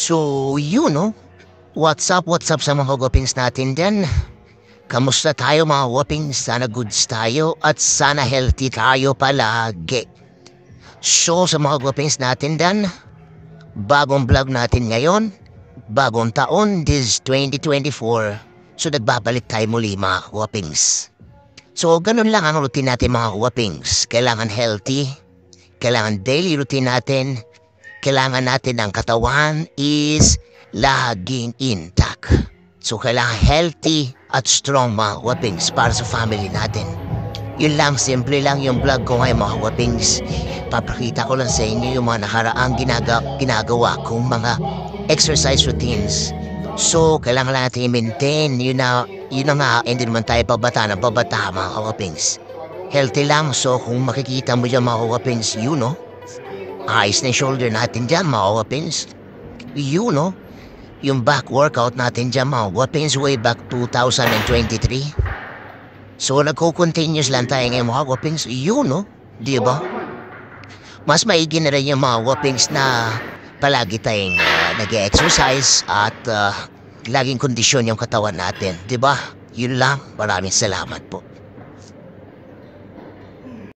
So, yun no? What's up sa mga whoppings natin dyan? Kamusta tayo mga whoppings? Sana goods tayo at sana healthy tayo palagi. So, sa mga whoppings natin dyan, bagong vlog natin ngayon, bagong taon, this 2024. So, nagbabalik tayo muli mga whoppings. So, ganun lang ang routine natin mga whoppings. Kailangan healthy, kailangan daily routine natin, kailangan natin ang katawan is laging intact. So, kailangan healthy at strong mga whoppings para sa family natin. Yun lang, simple lang yung vlog ko ngayon mga whoppings. Papakita ko lang sa inyo yung mga nakaraang ginagawa kong mga exercise routines. So, kailangan lang natin i-maintain. Yun na nga, hindi naman tayo pabata ng pabata mga whoppings. Healthy lang, so kung makikita mo dyan mga whoppings, you know, ayos na yung shoulder natin dyan mga whoppings. You know, yung back workout natin dyan mga whoppings way back 2023. So, nagko-continuous lang tayo ngayon mga whoppings. You know, di ba? Mas maigi na rin yung mga whoppings na palagi tayong nag-exercise at laging kondisyon yung katawan natin. Di ba? Yun lang. Maraming salamat po.